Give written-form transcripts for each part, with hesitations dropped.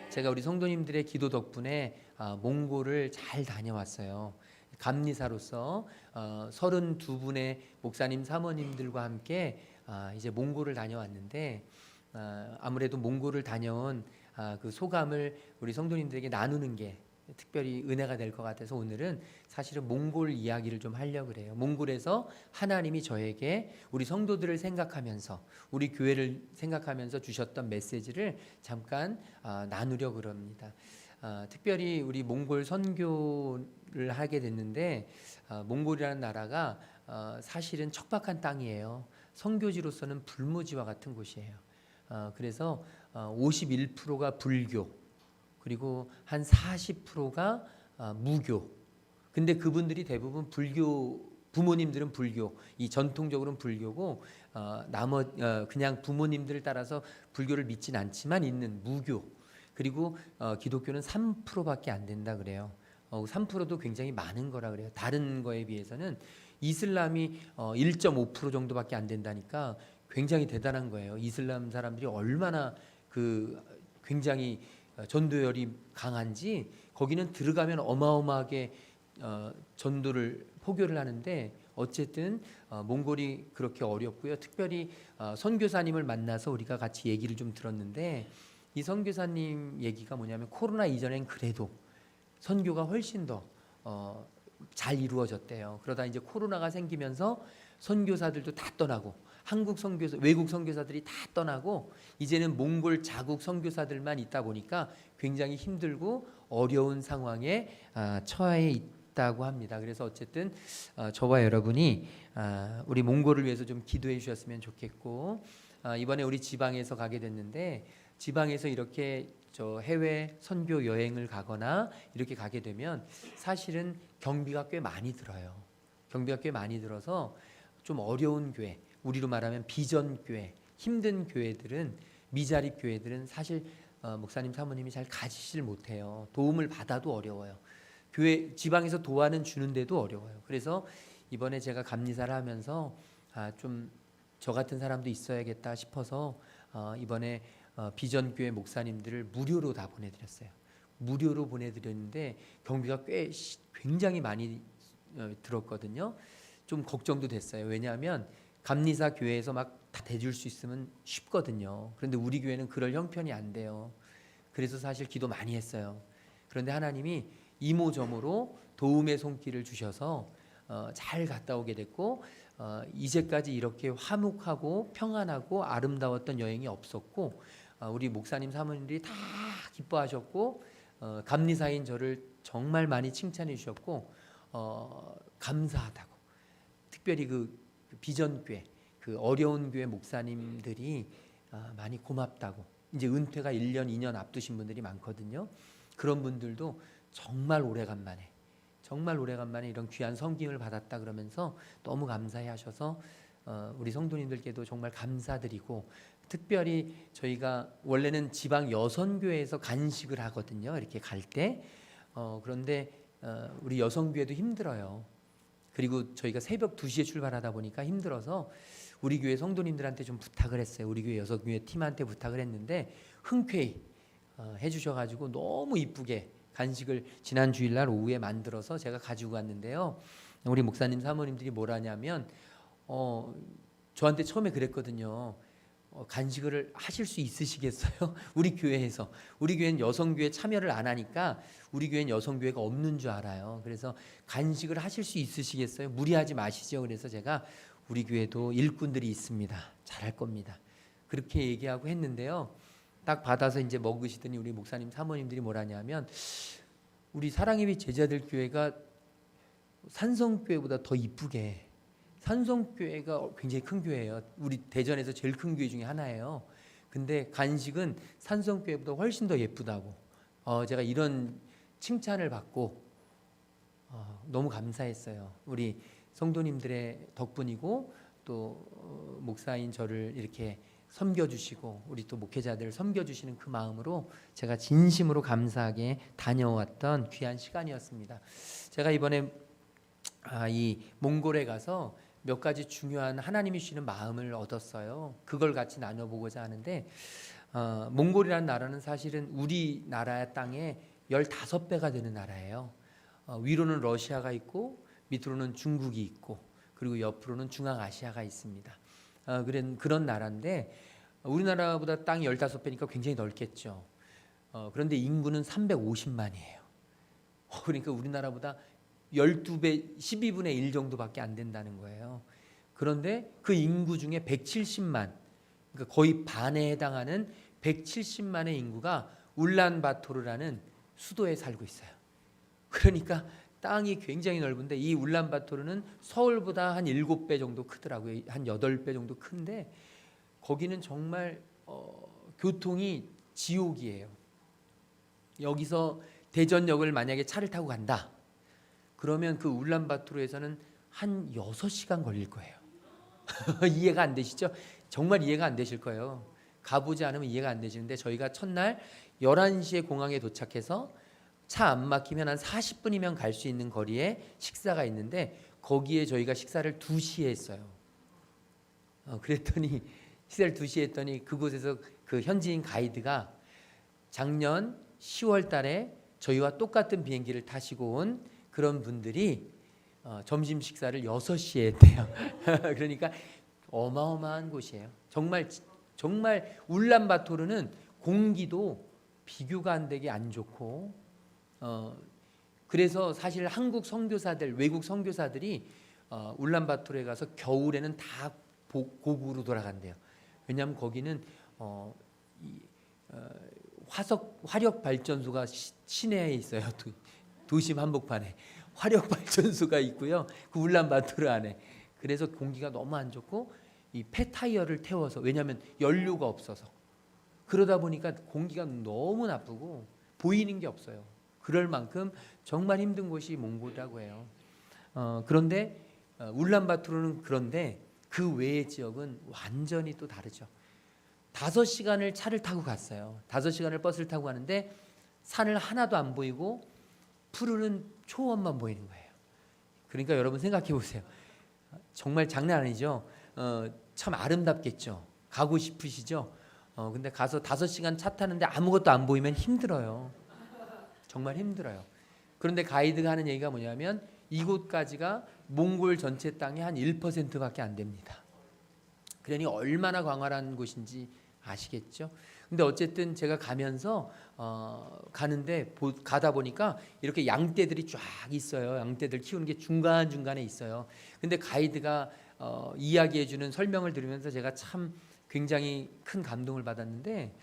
제가 우리 성도님들의 기도 덕분에 몽골을 잘 다녀왔어요. 감리사로서 32분의 목사님 사모님들과 함께 이제 몽골을 다녀왔는데, 아무래도 몽골을 다녀온 그 소감을 우리 성도님들에게 나누는 게 특별히 은혜가 될 것 같아서 오늘은 사실은 몽골 이야기를 좀 하려고 그래요. 몽골에서 하나님이 저에게 우리 성도들을 생각하면서 우리 교회를 생각하면서 주셨던 메시지를 잠깐 나누려고 합니다. 특별히 우리 몽골 선교를 하게 됐는데, 몽골이라는 나라가 사실은 척박한 땅이에요. 선교지로서는 불모지와 같은 곳이에요. 그래서 51%가 불교, 그리고 한 40%가 무교. 근데 그분들이 대부분 불교, 부모님들은 불교, 이 전통적으로는 불교고, 그냥 부모님들을 따라서 불교를 믿진 않지만 있는 무교. 그리고 기독교는 3%밖에 안 된다 그래요. 3%도 굉장히 많은 거라 그래요. 다른 거에 비해서는 이슬람이 1.5% 정도밖에 안 된다니까 굉장히 대단한 거예요. 이슬람 사람들이 얼마나 굉장히 전도열이 강한지, 거기는 들어가면 어마어마하게 전도를 포교를 하는데, 어쨌든 몽골이 그렇게 어렵고요. 특별히 선교사님을 만나서 우리가 같이 얘기를 좀 들었는데, 이 선교사님 얘기가 뭐냐면, 코로나 이전엔 그래도 선교가 훨씬 더 잘 이루어졌대요. 그러다 이제 코로나가 생기면서 선교사들도 다 떠나고, 외국 선교사들이 다 떠나고, 이제는 몽골 자국 선교사들만 있다 보니까 굉장히 힘들고 어려운 상황에 처해 있다고 합니다. 그래서 어쨌든 저와 여러분이 우리 몽골을 위해서 좀 기도해 주셨으면 좋겠고, 이번에 우리 지방에서 가게 됐는데, 지방에서 이렇게 해외 선교 여행을 가거나 이렇게 가게 되면 사실은 경비가 꽤 많이 들어요. 경비가 꽤 많이 들어서 좀 어려운 교회, 우리로 말하면 비전 교회, 힘든 교회들은, 미자립 교회들은 사실 목사님 사모님이 잘 가지질 못해요. 도움을 받아도 어려워요. 교회 지방에서 도와는 주는데도 어려워요. 그래서 이번에 제가 감리사를 하면서 좀 저 같은 사람도 있어야겠다 싶어서 이번에 비전 교회 목사님들을 무료로 다 보내드렸어요. 무료로 보내드렸는데 경비가 굉장히 많이 들었거든요. 좀 걱정도 됐어요. 왜냐하면 감리사 교회에서 막 다 대줄 수 있으면 쉽거든요. 그런데 우리 교회는 그럴 형편이 안 돼요. 그래서 사실 기도 많이 했어요. 그런데 하나님이 이모저모로 도움의 손길을 주셔서 잘 갔다 오게 됐고, 이제까지 이렇게 화목하고 평안하고 아름다웠던 여행이 없었고, 우리 목사님 사모님들이 다 기뻐하셨고, 감리사인 저를 정말 많이 칭찬해 주셨고, 감사하다고. 특별히 그 비전교회, 그 어려운 교회 목사님들이 많이 고맙다고. 이제 은퇴가 1년, 2년 앞두신 분들이 많거든요. 그런 분들도 정말 오래간만에 이런 귀한 섬김을 받았다 그러면서 너무 감사해 하셔서 우리 성도님들께도 정말 감사드리고, 특별히 저희가 원래는 지방 여선교회에서 간식을 하거든요. 이렇게 갈 때. 그런데 우리 여선교회도 힘들어요. 그리고 저희가 새벽 2시에 출발하다 보니까 힘들어서 우리 교회 성도님들한테 좀 부탁을 했어요. 우리 교회 여선교회 팀한테 부탁을 했는데 흔쾌히 해주셔가지고 너무 이쁘게 간식을 지난 주일날 오후에 만들어서 제가 가지고 갔는데요. 우리 목사님 사모님들이 뭘 하냐면 저한테 처음에 그랬거든요. 간식을 하실 수 있으시겠어요? 우리 교회에서. 우리 교회는 여성교회 참여를 안 하니까 우리 교회는 여성교회가 없는 줄 알아요. 그래서 간식을 하실 수 있으시겠어요? 무리하지 마시죠. 그래서 제가 우리 교회도 일꾼들이 있습니다. 잘할 겁니다. 그렇게 얘기하고 했는데요. 딱 받아서 이제 먹으시더니 우리 목사님 사모님들이 뭐라냐면, 우리 사랑의 빛 제자들 교회가 산성교회보다 더 이쁘게, 산성교회가 굉장히 큰 교회예요. 우리 대전에서 제일 큰 교회 중에 하나예요. 근데 간식은 산성교회보다 훨씬 더 예쁘다고 제가 이런 칭찬을 받고 너무 감사했어요. 우리 성도님들의 덕분이고, 또 목사인 저를 이렇게 섬겨주시고 우리 또 목회자들을 섬겨주시는 그 마음으로 제가 진심으로 감사하게 다녀왔던 귀한 시간이었습니다. 제가 이번에 이 몽골에 가서 몇 가지 중요한 하나님이 주시는 마음을 얻었어요. 그걸 같이 나눠보고자 하는데, 몽골이라는 나라는 사실은 우리나라 땅의 15배가 되는 나라예요. 위로는 러시아가 있고 밑으로는 중국이 있고 그리고 옆으로는 중앙아시아가 있습니다. 그런 나라인데 우리나라보다 땅이 15배니까 굉장히 넓겠죠. 그런데 인구는 350만이에요. 그러니까 우리나라보다 12배, 12분의 1 정도밖에 안 된다는 거예요. 그런데 그 인구 중에 170만, 그러니까 거의 반에 해당하는 170만의 인구가 울란바토르라는 수도에 살고 있어요. 그러니까 땅이 굉장히 넓은데 이 울란바토르는 서울보다 한 7배 정도 크더라고요. 한 8배 정도 큰데 거기는 정말 교통이 지옥이에요. 여기서 대전역을 만약에 차를 타고 간다. 그러면 그 울란바토르에서는 한 6시간 걸릴 거예요. 이해가 안 되시죠? 정말 이해가 안 되실 거예요. 가보지 않으면 이해가 안 되시는데 저희가 첫날 11시에 공항에 도착해서 차 안 막히면 한 40분이면 갈 수 있는 거리에 식사가 있는데 거기에 저희가 식사를 2시에 했어요. 그랬더니 식사를 2시에 했더니 그곳에서 그 현지인 가이드가 작년 10월 달에 저희와 똑같은 비행기를 타시고 온 그런 분들이 점심 식사를 6시에 했대요. 그러니까 어마어마한 곳이에요. 정말 울란바토르는 공기도 비교가 안 되게 안 좋고 그래서 사실 한국 선교사들, 외국 선교사들이 울란바토르에 가서 겨울에는 다 고국으로 돌아간대요. 왜냐하면 거기는 화력 발전소가 시내에 있어요. 도심 한복판에 화력 발전소가 있고요. 그 울란바토르 안에. 그래서 공기가 너무 안 좋고 이 폐타이어를 태워서, 왜냐하면 연료가 없어서 그러다 보니까 공기가 너무 나쁘고 보이는 게 없어요. 그럴 만큼 정말 힘든 곳이 몽골이라고 해요. 그런데 울란바토르는 그런데 그 외의 지역은 완전히 또 다르죠. 5시간을 차를 타고 갔어요. 5시간을 버스를 타고 가는데 산을 하나도 안 보이고 푸르른 초원만 보이는 거예요. 그러니까 여러분 생각해 보세요. 정말 장난 아니죠. 참 아름답겠죠. 가고 싶으시죠. 근데 가서 5시간 차 타는데 아무것도 안 보이면 힘들어요. 정말 힘들어요. 그런데 가이드가 하는 얘기가 뭐냐면 이곳까지가 몽골 전체 땅의 한 1%밖에 안 됩니다. 그러니 얼마나 광활한 곳인지 아시겠죠? 근데 어쨌든 제가 가면서 가는데 가다 보니까 이렇게 양떼들이 쫙 있어요. 양떼들 키우는 게 중간중간에 있어요. 근데 가이드가 이야기해주는 설명을 들으면서 제가 참 굉장히 큰 감동을 받았는데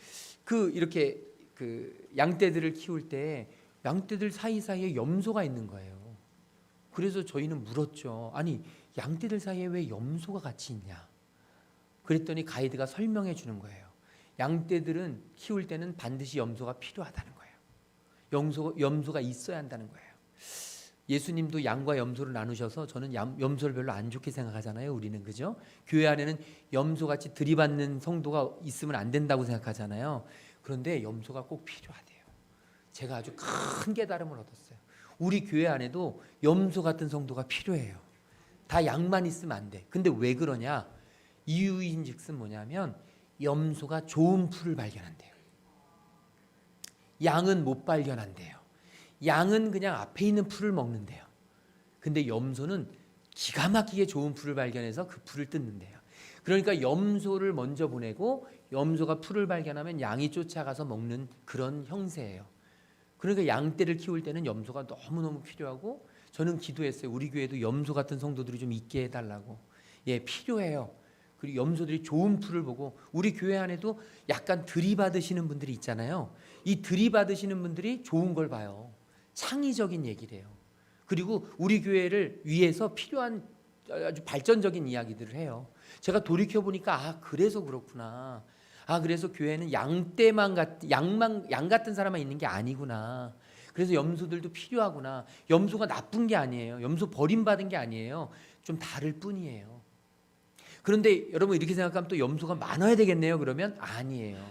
이렇게 그 양떼들을 키울 때 양떼들 사이사이에 염소가 있는 거예요. 그래서 저희는 물었죠. 아니 양떼들 사이에 왜 염소가 같이 있냐? 그랬더니 가이드가 설명해 주는 거예요. 양떼들은 키울 때는 반드시 염소가 필요하다는 거예요. 염소가 있어야 한다는 거예요. 예수님도 양과 염소를 나누셔서 저는 염소를 별로 안 좋게 생각하잖아요. 우리는 그죠? 교회 안에는 염소같이 들이받는 성도가 있으면 안 된다고 생각하잖아요. 그런데 염소가 꼭 필요하대요. 제가 아주 큰 깨달음을 얻었어요. 우리 교회 안에도 염소 같은 성도가 필요해요. 다 양만 있으면 안 돼. 근데 왜 그러냐? 이유인즉슨 뭐냐면 염소가 좋은 풀을 발견한대요. 양은 못 발견한대요. 양은 그냥 앞에 있는 풀을 먹는데요. 근데 염소는 기가 막히게 좋은 풀을 발견해서 그 풀을 뜯는데요. 그러니까 염소를 먼저 보내고 염소가 풀을 발견하면 양이 쫓아가서 먹는 그런 형세예요. 그러니까 양떼를 키울 때는 염소가 너무너무 필요하고 저는 기도했어요. 우리 교회도 염소 같은 성도들이 좀 있게 해달라고. 예, 필요해요. 그리고 염소들이 좋은 풀을 보고 우리 교회 안에도 약간 들이받으시는 분들이 있잖아요. 이 들이받으시는 분들이 좋은 걸 봐요. 창의적인 얘기를 해요. 그리고 우리 교회를 위해서 필요한 아주 발전적인 이야기들을 해요. 제가 돌이켜보니까 그래서 그렇구나. 그래서 교회는 양 같은 사람만 있는 게 아니구나. 그래서 염소들도 필요하구나. 염소가 나쁜 게 아니에요. 염소 버림받은 게 아니에요. 좀 다를 뿐이에요. 그런데 여러분 이렇게 생각하면 또 염소가 많아야 되겠네요. 그러면 아니에요.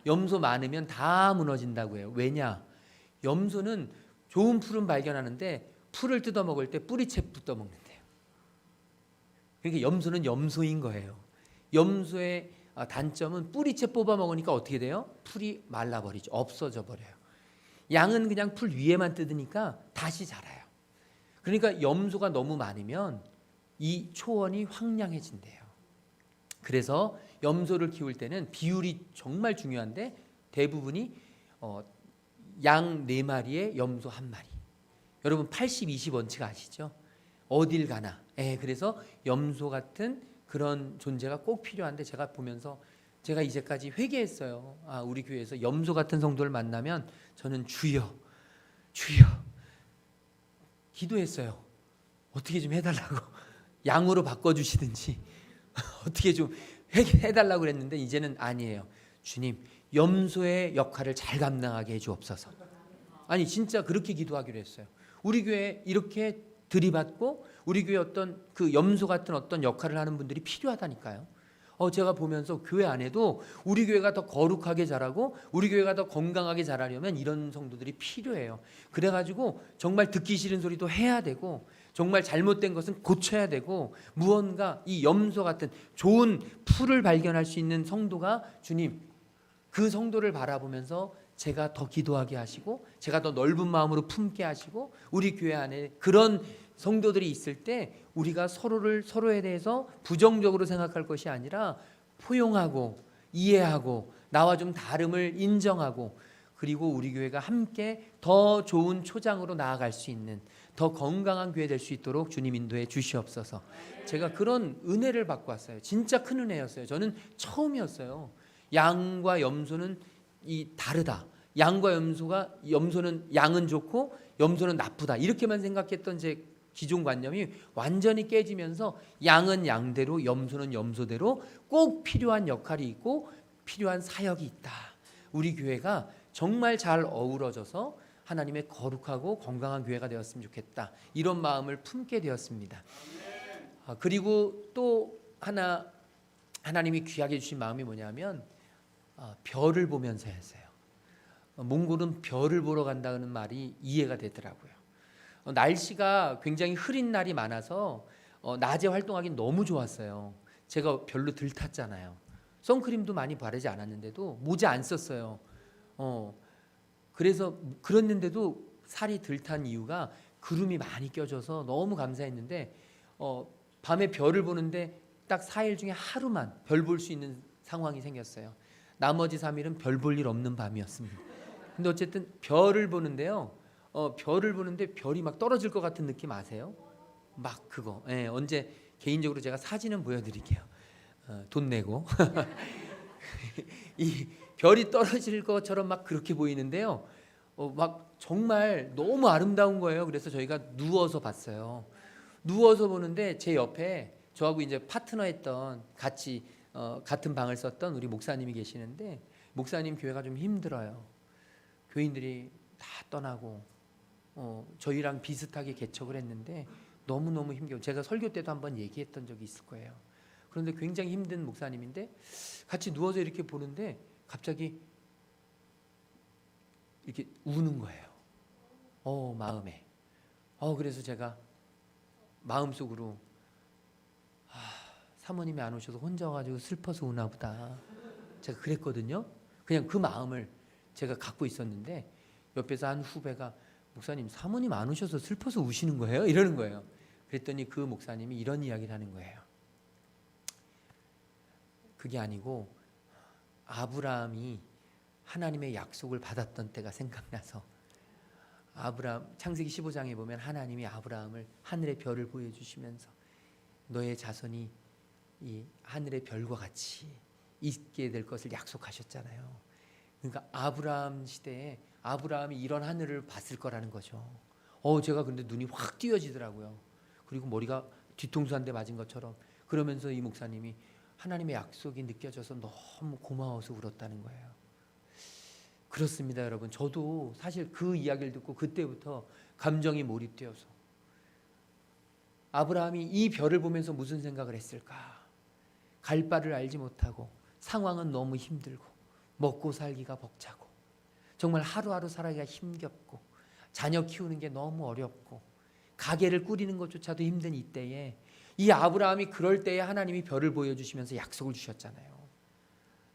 염소 많으면 다 무너진다고 해요. 왜냐? 염소는 좋은 풀은 발견하는데 풀을 뜯어 먹을 때 뿌리채 뜯어 먹는데요. 그러니까 염소는 염소인 거예요. 염소의 단점은 뿌리채 뽑아 먹으니까 어떻게 돼요? 풀이 말라버리죠. 없어져 버려요. 양은 그냥 풀 위에만 뜯으니까 다시 자라요. 그러니까 염소가 너무 많으면 이 초원이 황량해진대요. 그래서 염소를 키울 때는 비율이 정말 중요한데 대부분이 양 4마리에 염소 1마리. 여러분 80-20 원칙 아시죠? 어딜 가나. 그래서 염소 같은 그런 존재가 꼭 필요한데 제가 보면서 제가 이제까지 회개했어요. 우리 교회에서 염소 같은 성도를 만나면 저는 주여 기도했어요. 어떻게 좀 해달라고 양으로 바꿔주시든지 어떻게 좀 해달라고 그랬는데 이제는 아니에요. 주님 염소의 역할을 잘 감당하게 해주옵소서. 아니 진짜 그렇게 기도하기로 했어요. 우리 교회 이렇게 들이받고 우리 교회 어떤 그 염소 같은 어떤 역할을 하는 분들이 필요하다니까요. 제가 보면서 교회 안에도 우리 교회가 더 거룩하게 자라고 우리 교회가 더 건강하게 자라려면 이런 성도들이 필요해요. 그래가지고 정말 듣기 싫은 소리도 해야 되고 정말 잘못된 것은 고쳐야 되고 무언가 이 염소 같은 좋은 풀을 발견할 수 있는 성도가 주님 그 성도를 바라보면서 제가 더 기도하게 하시고 제가 더 넓은 마음으로 품게 하시고 우리 교회 안에 그런 성도들이 있을 때 우리가 서로에 대해서 부정적으로 생각할 것이 아니라 포용하고 이해하고 나와 좀 다름을 인정하고 그리고 우리 교회가 함께 더 좋은 초장으로 나아갈 수 있는 더 건강한 교회 될 수 있도록 주님 인도해 주시옵소서. 제가 그런 은혜를 받고 왔어요. 진짜 큰 은혜였어요. 저는 처음이었어요. 양과 염소는 다르다. 양과 염소는 양은 좋고 염소는 나쁘다. 이렇게만 생각했던 제 기존 관념이 완전히 깨지면서 양은 양대로 염소는 염소대로 꼭 필요한 역할이 있고 필요한 사역이 있다. 우리 교회가 정말 잘 어우러져서 하나님의 거룩하고 건강한 교회가 되었으면 좋겠다. 이런 마음을 품게 되었습니다. 그리고 또 하나님이 귀하게 주신 마음이 뭐냐면 별을 보면서 했어요. 몽골은 별을 보러 간다는 말이 이해가 되더라고요. 날씨가 굉장히 흐린 날이 많아서 낮에 활동하기 너무 좋았어요. 제가 별로 들탔잖아요. 선크림도 많이 바르지 않았는데도 모자 안 썼어요. 그래서 그랬는데도 살이 들탄 이유가 구름이 많이 껴져서 너무 감사했는데 밤에 별을 보는데 딱 4일 중에 하루만 별 볼 수 있는 상황이 생겼어요. 나머지 3일은 별 볼 일 없는 밤이었습니다. 근데 어쨌든 별을 보는데요. 별을 보는데 별이 막 떨어질 것 같은 느낌 아세요? 막 그거. 언제 개인적으로 제가 사진은 보여드릴게요. 돈 내고 이 별이 떨어질 것처럼 막 그렇게 보이는데요. 막 정말 너무 아름다운 거예요. 그래서 저희가 누워서 봤어요. 누워서 보는데 제 옆에 저하고 이제 파트너했던 같이 같은 방을 썼던 우리 목사님이 계시는데 목사님 교회가 좀 힘들어요. 교인들이 다 떠나고 저희랑 비슷하게 개척을 했는데 너무너무 힘겨워. 제가 설교 때도 한번 얘기했던 적이 있을 거예요. 그런데 굉장히 힘든 목사님인데 같이 누워서 이렇게 보는데 갑자기 이렇게 우는 거예요. 마음에. 그래서 제가 마음속으로 사모님이 안 오셔서 혼자 와가지고 슬퍼서 우나 보다. 제가 그랬거든요. 그냥 그 마음을 제가 갖고 있었는데 옆에서 한 후배가 목사님 사모님 안 오셔서 슬퍼서 우시는 거예요? 이러는 거예요. 그랬더니 그 목사님이 이런 이야기를 하는 거예요. 그게 아니고 아브라함이 하나님의 약속을 받았던 때가 생각나서 창세기 15장에 보면 하나님이 아브라함을 하늘의 별을 보여주시면서 너의 자손이 이 하늘의 별과 같이 있게 될 것을 약속하셨잖아요. 그러니까 아브라함 시대에 아브라함이 이런 하늘을 봤을 거라는 거죠. 제가 근데 눈이 확 띄어지더라고요. 그리고 머리가 뒤통수 한 대 맞은 것처럼 그러면서 이 목사님이 하나님의 약속이 느껴져서 너무 고마워서 울었다는 거예요. 그렇습니다, 여러분. 저도 사실 그 이야기를 듣고 그때부터 감정이 몰입되어서 아브라함이 이 별을 보면서 무슨 생각을 했을까? 갈 바를 알지 못하고 상황은 너무 힘들고 먹고 살기가 벅차고 정말 하루하루 살아가기가 힘겹고 자녀 키우는 게 너무 어렵고 가게를 꾸리는 것조차도 힘든 이때에 이 아브라함이 그럴 때에 하나님이 별을 보여주시면서 약속을 주셨잖아요.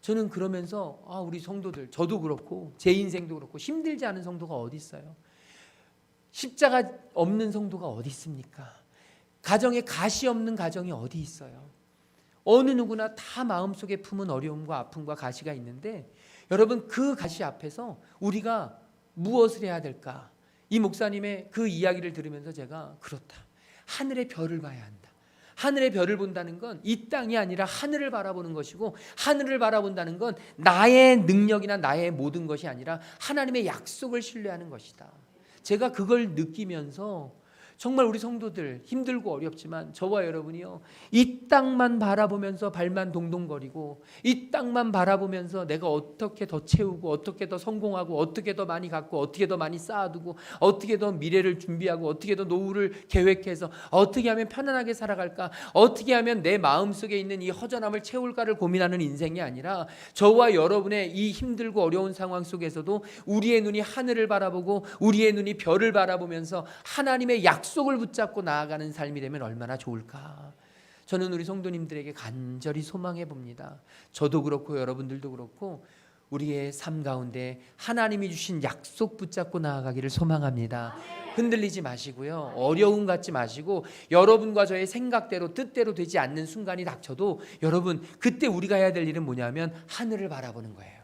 저는 그러면서 우리 성도들, 저도 그렇고 제 인생도 그렇고 힘들지 않은 성도가 어디 있어요? 십자가 없는 성도가 어디 있습니까? 가정에 가시 없는 가정이 어디 있어요? 어느 누구나 다 마음속에 품은 어려움과 아픔과 가시가 있는데, 여러분, 그 가시 앞에서 우리가 무엇을 해야 될까? 이 목사님의 그 이야기를 들으면서 제가 그렇다. 하늘의 별을 봐야 한다. 하늘의 별을 본다는 건 이 땅이 아니라 하늘을 바라보는 것이고, 하늘을 바라본다는 건 나의 능력이나 나의 모든 것이 아니라 하나님의 약속을 신뢰하는 것이다. 제가 그걸 느끼면서 정말 우리 성도들 힘들고 어렵지만 저와 여러분이요, 이 땅만 바라보면서 발만 동동거리고 이 땅만 바라보면서 내가 어떻게 더 채우고 어떻게 더 성공하고 어떻게 더 많이 갖고 어떻게 더 많이 쌓아두고 어떻게 더 미래를 준비하고 어떻게 더 노후를 계획해서 어떻게 하면 편안하게 살아갈까, 어떻게 하면 내 마음속에 있는 이 허전함을 채울까를 고민하는 인생이 아니라, 저와 여러분의 이 힘들고 어려운 상황 속에서도 우리의 눈이 하늘을 바라보고 우리의 눈이 별을 바라보면서 하나님의 약속을 붙잡고 나아가는 삶이 되면 얼마나 좋을까. 저는 우리 성도님들에게 간절히 소망해 봅니다. 저도 그렇고 여러분들도 그렇고 우리의 삶 가운데 하나님이 주신 약속 붙잡고 나아가기를 소망합니다. 흔들리지 마시고요, 어려움 갖지 마시고, 여러분과 저의 생각대로 뜻대로 되지 않는 순간이 닥쳐도 여러분, 그때 우리가 해야 될 일은 뭐냐면 하늘을 바라보는 거예요.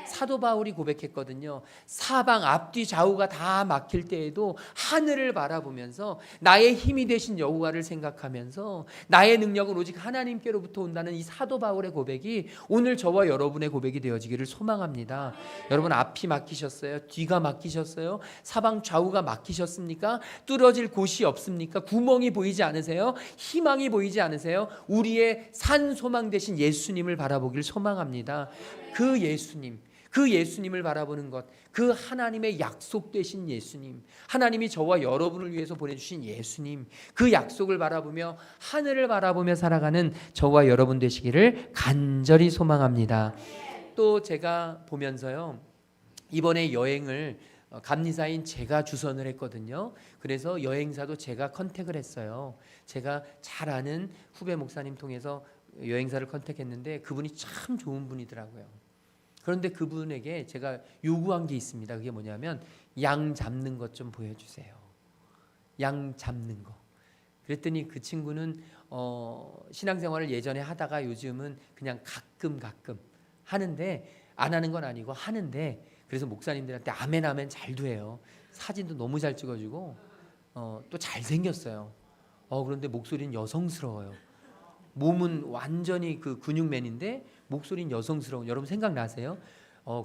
사도 바울이 고백했거든요. 사방 앞뒤 좌우가 다 막힐 때에도 하늘을 바라보면서 나의 힘이 되신 여호와를 생각하면서 나의 능력은 오직 하나님께로부터 온다는 이 사도 바울의 고백이 오늘 저와 여러분의 고백이 되어지기를 소망합니다. 여러분, 앞이 막히셨어요? 뒤가 막히셨어요? 사방 좌우가 막히셨습니까? 뚫어질 곳이 없습니까? 구멍이 보이지 않으세요? 희망이 보이지 않으세요? 우리의 산 소망 되신 예수님을 바라보길 소망합니다. 그 예수님을 바라보는 것, 그 하나님의 약속 되신 예수님, 하나님이 저와 여러분을 위해서 보내주신 예수님, 그 약속을 바라보며 하늘을 바라보며 살아가는 저와 여러분 되시기를 간절히 소망합니다. 또 제가 보면서요, 이번에 여행을 감리사인 제가 주선을 했거든요. 그래서 여행사도 제가 컨택을 했어요. 제가 잘 아는 후배 목사님 통해서 여행사를 컨택했는데 그분이 참 좋은 분이더라고요. 그런데 그분에게 제가 요구한 게 있습니다. 그게 뭐냐면 양 잡는 것 좀 보여주세요. 양 잡는 거. 그랬더니 그 친구는 신앙생활을 예전에 하다가 요즘은 그냥 가끔 하는데, 안 하는 건 아니고 하는데, 그래서 목사님들한테 아멘 아멘 잘도 해요. 사진도 너무 잘 찍어주고 또 잘생겼어요. 그런데 목소리는 여성스러워요. 몸은 완전히 그 근육맨인데 목소리는 여성스러운, 여러분 생각나세요?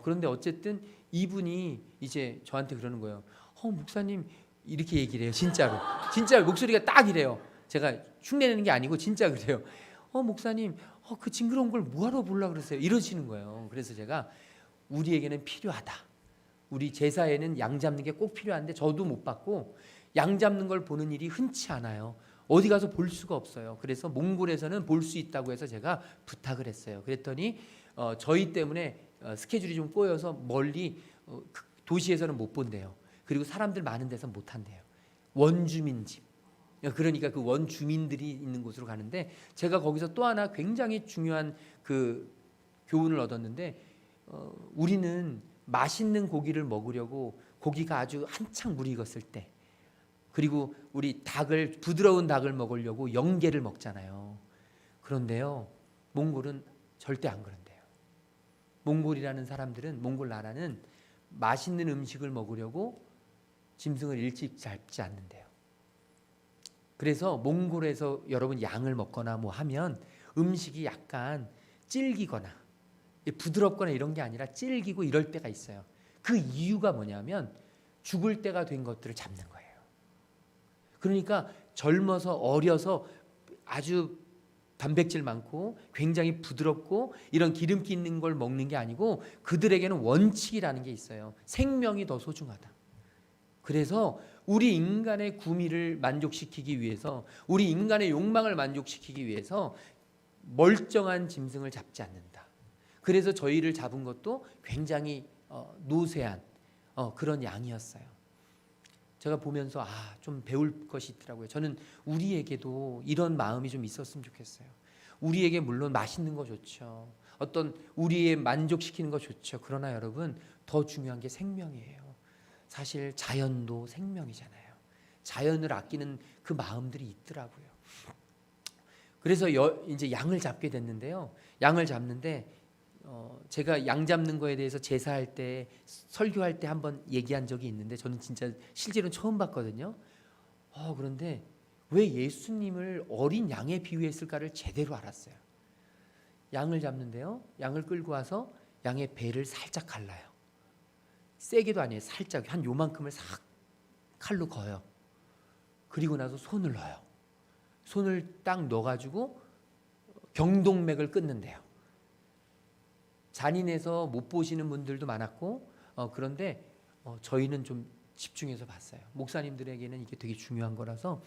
그런데 어쨌든 이분이 이제 저한테 그러는 거예요. 목사님, 이렇게 얘기를 해요. 진짜로 목소리가 딱 이래요. 제가 흉내내는 게 아니고 진짜 그래요. 목사님, 그 징그러운 걸 뭐하러 보려고 그러세요? 이러시는 거예요. 그래서 제가 우리에게는 필요하다. 우리 제사에는 양 잡는 게 꼭 필요한데 저도 못 봤고 양 잡는 걸 보는 일이 흔치 않아요. 어디 가서 볼 수가 없어요. 그래서 몽골에서는 볼 수 있다고 해서 제가 부탁을 했어요. 그랬더니 저희 때문에 스케줄이 좀 꼬여서 멀리 도시에서는 못 본대요. 그리고 사람들 많은 데서 못 한대요. 원주민 집. 그러니까 그 원주민들이 있는 곳으로 가는데, 제가 거기서 또 하나 굉장히 중요한 그 교훈을 얻었는데, 우리는 맛있는 고기를 먹으려고 고기가 아주 한창 무르익었을 때, 그리고 우리 부드러운 닭을 먹으려고 영게를 먹잖아요. 그런데요, 몽골은 절대 안 그런데요. 몽골이라는 사람들은, 몽골 나라는 맛있는 음식을 먹으려고 짐승을 일찍 잡지 않는데요. 그래서 몽골에서 여러분 양을 먹거나 뭐 하면 음식이 약간 질기거나 부드럽거나 이런 게 아니라 질기고 이럴 때가 있어요. 그 이유가 뭐냐면 죽을 때가 된 것들을 잡는 거예요. 그러니까 젊어서 어려서 아주 단백질 많고 굉장히 부드럽고 이런 기름기 있는 걸 먹는 게 아니고, 그들에게는 원칙이라는 게 있어요. 생명이 더 소중하다. 그래서 우리 인간의 구미를 만족시키기 위해서, 우리 인간의 욕망을 만족시키기 위해서 멀쩡한 짐승을 잡지 않는다. 그래서 저희를 잡은 것도 굉장히 노쇠한 그런 양이었어요. 제가 보면서 좀 배울 것이 있더라고요. 저는 우리에게도 이런 마음이 좀 있었으면 좋겠어요. 우리에게 물론 맛있는 거 좋죠. 어떤 우리의 만족시키는 거 좋죠. 그러나 여러분 더 중요한 게 생명이에요. 사실 자연도 생명이잖아요. 자연을 아끼는 그 마음들이 있더라고요. 그래서 이제 양을 잡게 됐는데요. 양을 잡는데 제가 양 잡는 거에 대해서 제사할 때 설교할 때 한번 얘기한 적이 있는데 저는 진짜 실제로 처음 봤거든요. 그런데 왜 예수님을 어린 양에 비유했을까를 제대로 알았어요. 양을 잡는데요. 양을 끌고 와서 양의 배를 살짝 갈라요. 세게도 아니에요. 살짝 한 요만큼을 싹 칼로 거요. 그리고 나서 손을 넣어요. 손을 딱 넣어가지고 경동맥을 끊는데요. 잔인해서 못 보시는 분들도 많았고 그런데 저희는 좀 집중해서 봤어요. 목사님들에게는 이게 되게 중요한 거라서.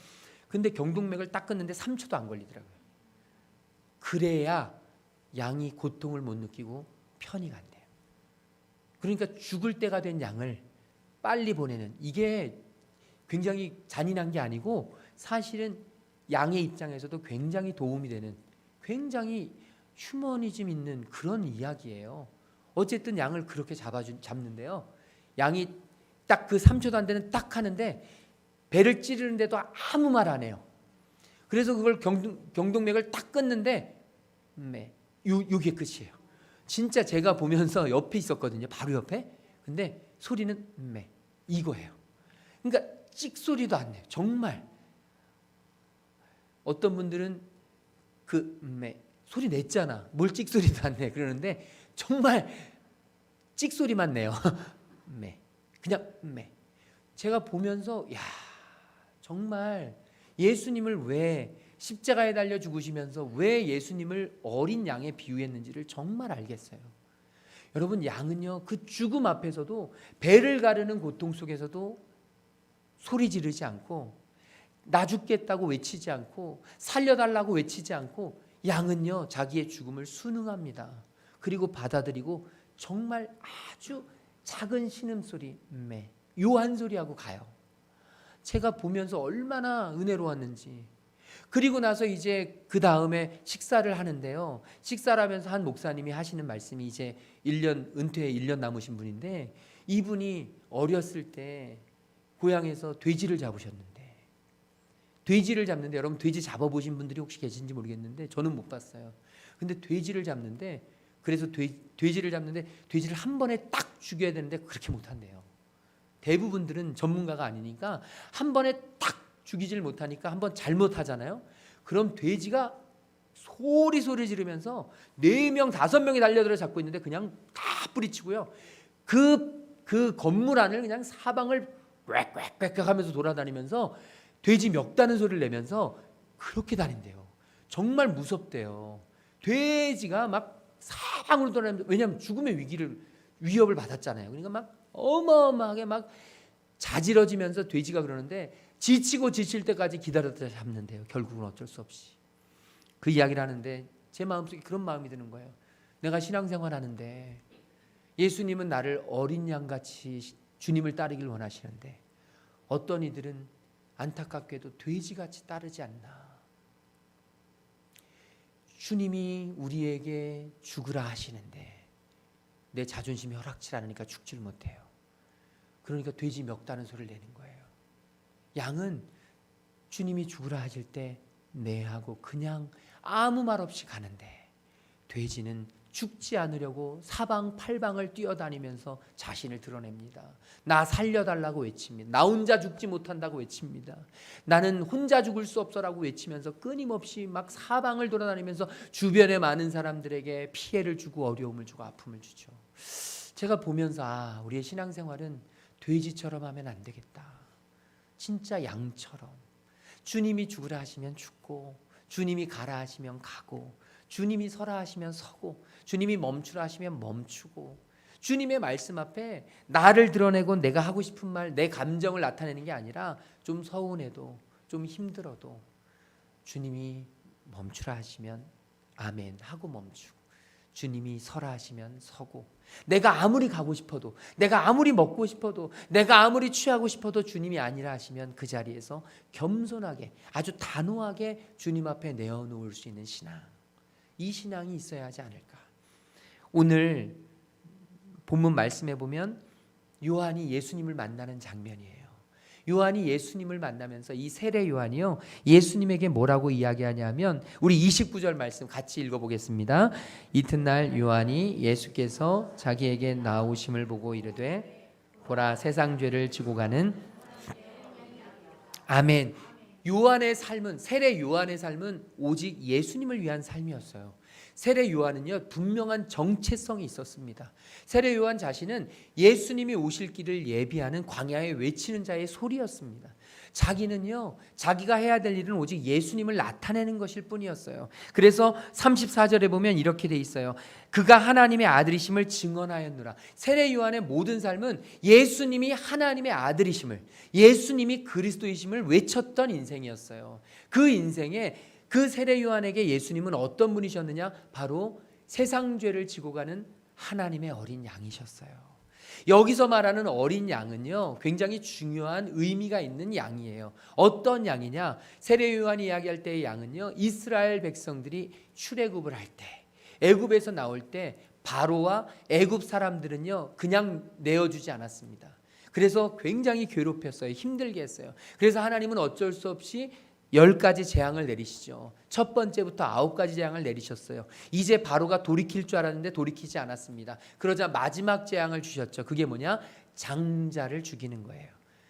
근데 경동맥을 딱 끊는데 3초도 안 걸리더라고요. 그래야 양이 고통을 못 느끼고 편히 간대요. 그러니까 죽을 때가 된 양을 빨리 보내는, 이게 굉장히 잔인한 게 아니고 사실은 양의 입장에서도 굉장히 도움이 되는, 굉장히 휴머니즘 있는 그런 이야기예요. 어쨌든 양을 그렇게 잡는데요. 양이 딱 그 3초도 안 되는 딱 하는데 배를 찌르는데도 아무 말 안 해요. 그래서 그걸 경동맥을 딱 끊는데 요게 끝이에요. 진짜 제가 보면서 옆에 있었거든요. 바로 옆에. 근데 소리는 이거예요. 그러니까 찍소리도 안 내요. 정말. 어떤 분들은 소리 냈잖아. 뭘 찍소리도 안 내. 그러는데 정말 찍소리만 내요. 그냥 제가 보면서 정말 예수님을 왜 십자가에 달려 죽으시면서 왜 예수님을 어린 양에 비유했는지를 정말 알겠어요. 여러분, 양은요 그 죽음 앞에서도, 배를 가르는 고통 속에서도 소리 지르지 않고, 나 죽겠다고 외치지 않고, 살려달라고 외치지 않고, 양은요 자기의 죽음을 순응합니다. 그리고 받아들이고 정말 아주 작은 신음소리, 요 한 소리하고 가요. 제가 보면서 얼마나 은혜로웠는지. 그리고 나서 이제 그 다음에 식사를 하는데요. 식사를 하면서 한 목사님이 하시는 말씀이, 이제 1년 은퇴에 1년 남으신 분인데, 이분이 어렸을 때 고향에서 돼지를 잡으셨는데, 여러분 돼지 잡아보신 분들이 혹시 계신지 모르겠는데 저는 못 봤어요. 근데 돼지를 잡는데, 그래서 돼지를 한 번에 딱 죽여야 되는데 그렇게 못한대요. 대부분들은 전문가가 아니니까 한 번에 딱 죽이질 못하니까 한 번 잘못하잖아요. 그럼 돼지가 소리 지르면서 4명 5명이 달려들어 잡고 있는데 그냥 다 뿌리치고요. 그 건물 안을 그냥 사방을 꽥꽥꽥 하면서 돌아다니면서 돼지 멱다는 소리를 내면서 그렇게 다닌대요. 정말 무섭대요. 돼지가 막 사방으로 돌아다니면서, 왜냐하면 죽음의 위협을 받았잖아요. 그러니까 막 어마어마하게 막 자지러지면서 돼지가 그러는데, 지치고 지칠 때까지 기다렸다 잡는데요. 결국은 어쩔 수 없이. 그 이야기를 하는데 제 마음속에 그런 마음이 드는 거예요. 내가 신앙생활 하는데 예수님은 나를 어린 양같이 주님을 따르길 원하시는데 어떤 이들은 안타깝게도 돼지같이 따르지 않나. 주님이 우리에게 죽으라 하시는데 내 자존심이 허락치 않으니까 죽질 못해요. 그러니까 돼지 멱다는 소리를 내는 거예요. 양은 주님이 죽으라 하실 때 네 하고 그냥 아무 말 없이 가는데, 돼지는 죽지 않으려고 사방팔방을 뛰어다니면서 자신을 드러냅니다. 나 살려달라고 외칩니다. 나 혼자 죽지 못한다고 외칩니다. 나는 혼자 죽을 수 없어라고 외치면서 끊임없이 막 사방을 돌아다니면서 주변에 많은 사람들에게 피해를 주고 어려움을 주고 아픔을 주죠. 제가 보면서 우리의 신앙생활은 돼지처럼 하면 안 되겠다. 진짜 양처럼 주님이 죽으라 하시면 죽고, 주님이 가라 하시면 가고, 주님이 서라 하시면 서고, 주님이 멈추라 하시면 멈추고, 주님의 말씀 앞에 나를 드러내고 내가 하고 싶은 말, 내 감정을 나타내는 게 아니라 좀 서운해도 좀 힘들어도 주님이 멈추라 하시면 아멘 하고 멈추고, 주님이 서라 하시면 서고, 내가 아무리 가고 싶어도, 내가 아무리 먹고 싶어도, 내가 아무리 취하고 싶어도 주님이 아니라 하시면 그 자리에서 겸손하게, 아주 단호하게 주님 앞에 내어놓을 수 있는 신앙, 이 신앙이 있어야 하지 않을까. 오늘 본문 말씀해 보면 요한이 예수님을 만나는 장면이에요. 요한이 예수님을 만나면서 이 세례 요한이요, 예수님에게 뭐라고 이야기하냐면, 우리 29절 말씀 같이 읽어보겠습니다. 이튿날 요한이 예수께서 자기에게 나오심을 보고 이르되 보라, 세상 죄를 지고 가는, 아멘. 요한의 삶은, 세례 요한의 삶은 오직 예수님을 위한 삶이었어요. 세례 요한은요, 분명한 정체성이 있었습니다. 세례 요한 자신은 예수님이 오실 길을 예비하는 광야에 외치는 자의 소리였습니다. 자기는요, 자기가 해야 될 일은 오직 예수님을 나타내는 것일 뿐이었어요. 그래서 34절에 보면 이렇게 돼 있어요. 그가 하나님의 아들이심을 증언하였노라. 세례 요한의 모든 삶은 예수님이 하나님의 아들이심을, 예수님이 그리스도이심을 외쳤던 인생이었어요. 그 인생에, 그 세례 요한에게 예수님은 어떤 분이셨느냐? 바로 세상 죄를 지고 가는 하나님의 어린 양이셨어요. 여기서 말하는 어린 양은요, 굉장히 중요한 의미가 있는 양이에요. 어떤 양이냐? 세례 요한이 이야기할 때의 양은요, 이스라엘 백성들이 출애굽을 할 때, 애굽에서 나올 때 바로와 애굽 사람들은요, 그냥 내어주지 않았습니다. 그래서 굉장히 괴롭혔어요. 힘들게 했어요. 그래서 하나님은 어쩔 수 없이 10가지 재앙을 내리시죠. 첫 번째부터 9가지 재앙을 내리셨어요. 이제 바로가 돌이킬 줄 알았는데 돌이키지 않았습니다. 그러자 마지막 재앙을 주셨죠. 그게 뭐냐? 장자를 죽이는 거예요.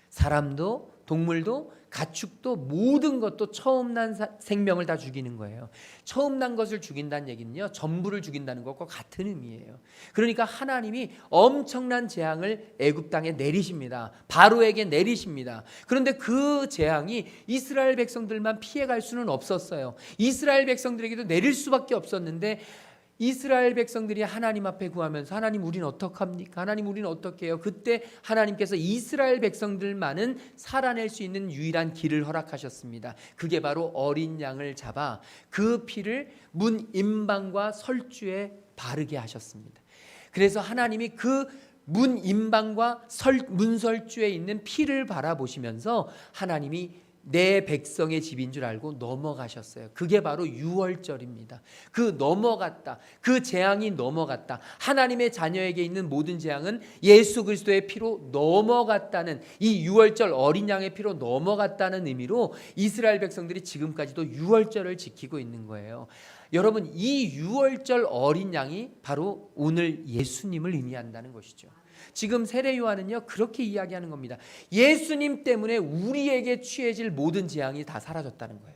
사람도 동물도 가축도 모든 것도 처음 난 생명을 다 죽이는 거예요. 처음 난 것을 죽인다는 얘기는요, 전부를 죽인다는 것과 같은 의미예요. 그러니까 하나님이 엄청난 재앙을 애굽 땅에 내리십니다. 바로에게 내리십니다. 그런데 그 재앙이 이스라엘 백성들만 피해갈 수는 없었어요. 이스라엘 백성들에게도 내릴 수밖에 없었는데, 이스라엘 백성들이 하나님 앞에 구하면서 하나님 우리는 어떡합니까? 하나님 우리는 어떻게 해요? 그때 하나님께서 이스라엘 백성들만은 살아낼 수 있는 유일한 길을 허락하셨습니다. 그게 바로 어린 양을 잡아 그 피를 문 임방과 설주에 바르게 하셨습니다. 그래서 하나님이 그 문 임방과 문설주에 있는 피를 바라보시면서 하나님이 내 백성의 집인 줄 알고 넘어가셨어요. 그게 바로 유월절입니다. 그 넘어갔다, 그 재앙이 넘어갔다, 하나님의 자녀에게 있는 모든 재앙은 예수 그리스도의 피로 넘어갔다는, 이 유월절 어린 양의 피로 넘어갔다는 의미로 이스라엘 백성들이 지금까지도 유월절을 지키고 있는 거예요. 여러분, 이 유월절 어린 양이 바로 오늘 예수님을 의미한다는 것이죠. 지금 세례 요한은요, 그렇게 이야기하는 겁니다. 예수님 때문에 우리에게 취해질 모든 재앙이 다 사라졌다는 거예요.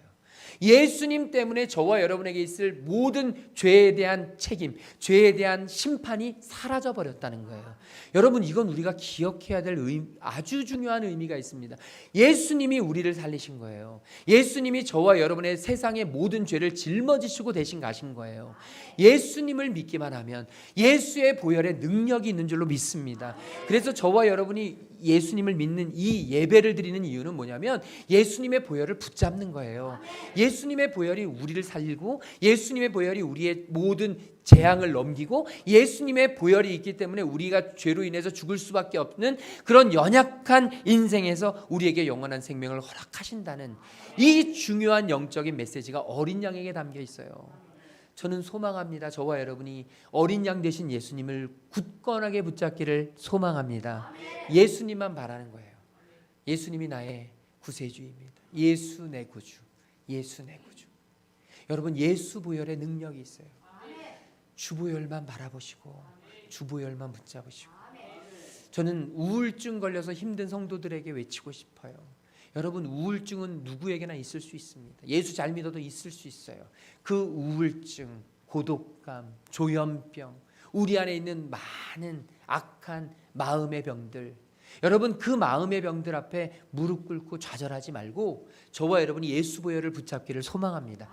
예수님 때문에 저와 여러분에게 있을 모든 죄에 대한 책임, 죄에 대한 심판이 사라져 버렸다는 거예요. 여러분, 이건 우리가 기억해야 될 아주 중요한 의미가 있습니다. 예수님이 우리를 살리신 거예요. 예수님이 저와 여러분의 세상의 모든 죄를 짊어지시고 대신 가신 거예요. 예수님을 믿기만 하면 예수의 보혈에 능력이 있는 줄로 믿습니다. 그래서 저와 여러분이 예수님을 믿는 이 예배를 드리는 이유는 뭐냐면 예수님의 보혈을 붙잡는 거예요. 예수님의 보혈이 우리를 살리고, 예수님의 보혈이 우리의 모든 재앙을 넘기고, 예수님의 보혈이 있기 때문에 우리가 죄로 인해서 죽을 수밖에 없는 그런 연약한 인생에서 우리에게 영원한 생명을 허락하신다는 이 중요한 영적인 메시지가 어린 양에게 담겨 있어요. 저는 소망합니다. 저와 여러분이 어린 양 되신 예수님을 굳건하게 붙잡기를 소망합니다. 예수님만 바라는 거예요. 예수님이 나의 구세주입니다. 예수 내 구주, 예수 내 구주. 여러분, 예수 보혈의 능력이 있어요. 주 보혈만 바라보시고 주 보혈만 붙잡으시고. 저는 우울증 걸려서 힘든 성도들에게 외치고 싶어요. 여러분, 우울증은 누구에게나 있을 수 있습니다. 예수 잘 믿어도 있을 수 있어요. 그 우울증, 고독감, 조현병, 우리 안에 있는 많은 악한 마음의 병들, 여러분, 그 마음의 병들 앞에 무릎 꿇고 좌절하지 말고 저와 여러분이 예수 보혈을 붙잡기를 소망합니다.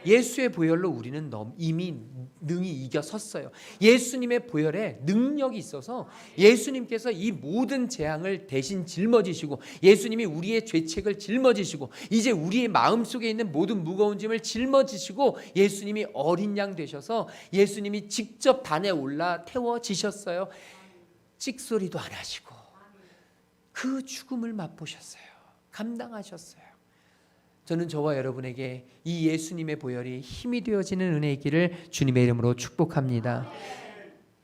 예수의 보혈로 우리는 이미 능히 이겨섰어요. 예수님의 보혈에 능력이 있어서 예수님께서 이 모든 재앙을 대신 짊어지시고, 예수님이 우리의 죄책을 짊어지시고, 이제 우리의 마음속에 있는 모든 무거운 짐을 짊어지시고, 예수님이 어린 양 되셔서 예수님이 직접 단에 올라 태워지셨어요. 찍소리도 안 하시고 그 죽음을 맛보셨어요. 감당하셨어요. 저는 저와 여러분에게 이 예수님의 보혈이 힘이 되어지는 은혜 있기를 주님의 이름으로 축복합니다.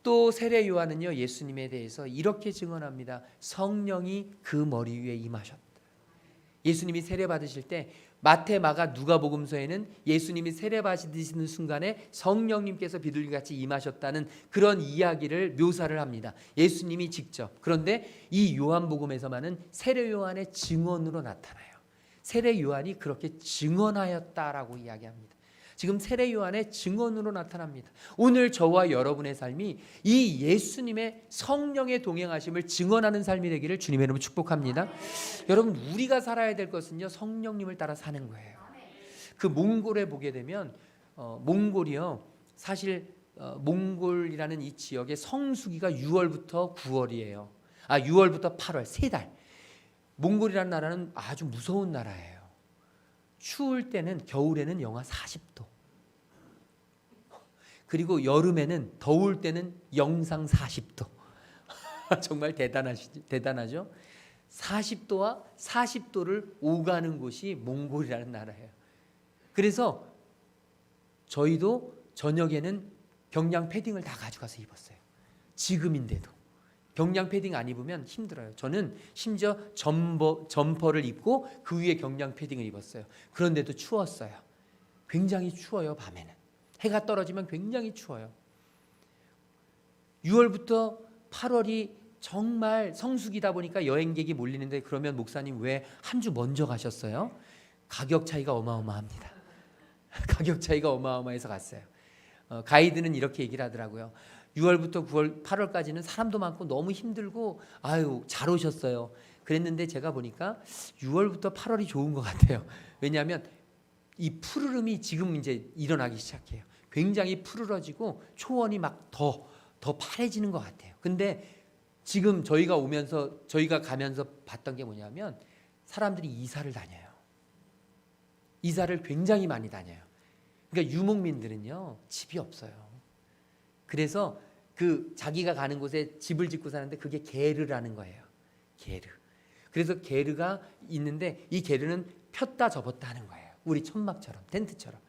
또 세례 요한은요 예수님에 대해서 이렇게 증언합니다. 성령이 그 머리 위에 임하셨다. 예수님이 세례 받으실 때 마태, 마가, 누가복음서에는 예수님이 세례 받으시는 순간에 성령님께서 비둘기같이 임하셨다는 그런 이야기를 묘사를 합니다. 예수님이 직접. 그런데 이 요한복음에서만은 세례 요한의 증언으로 나타나요. 세례 요한이 그렇게 증언하였다라고 이야기합니다. 지금 세례 요한의 증언으로 나타납니다. 오늘 저와 여러분의 삶이 이 예수님의 성령의 동행하심을 증언하는 삶이 되기를 주님의 이름으로 축복합니다. 여러분, 우리가 살아야 될 것은요 성령님을 따라 사는 거예요. 그 몽골에 보게 되면 몽골이요 사실 몽골이라는 이 지역의 성수기가 6월부터 9월이에요. 6월부터 8월 3달. 몽골이라는 나라는 아주 무서운 나라예요. 추울 때는 겨울에는 영하 40도. 그리고 여름에는 더울 때는 영상 40도. 정말 대단하죠? 40도와 40도를 오가는 곳이 몽골이라는 나라예요. 그래서 저희도 저녁에는 경량 패딩을 다 가져가서 입었어요. 지금인데도. 경량 패딩 안 입으면 힘들어요. 저는 심지어 점퍼를 입고 그 위에 경량 패딩을 입었어요. 그런데도 추웠어요. 굉장히 추워요. 밤에는. 해가 떨어지면 굉장히 추워요. 6월부터 8월이 정말 성수기다 보니까 여행객이 몰리는데 그러면 목사님 왜 한 주 먼저 가셨어요? 가격 차이가 어마어마합니다. 가격 차이가 어마어마해서 갔어요. 가이드는 이렇게 얘기를 하더라고요. 6월부터 9월, 8월까지는 사람도 많고 너무 힘들고 아유 잘 오셨어요. 그랬는데 제가 보니까 6월부터 8월이 좋은 것 같아요. 왜냐하면 이 푸르름이 지금 이제 일어나기 시작해요. 굉장히 푸르러지고 초원이 막 더 파래지는 것 같아요. 근데 지금 저희가 가면서 봤던 게 뭐냐면 사람들이 이사를 다녀요. 이사를 굉장히 많이 다녀요. 그러니까 유목민들은요 집이 없어요. 그래서 그 자기가 가는 곳에 집을 짓고 사는데 그게 게르라는 거예요. 게르. 그래서 게르가 있는데 이 게르는 폈다 접었다 하는 거예요. 우리 천막처럼 텐트처럼.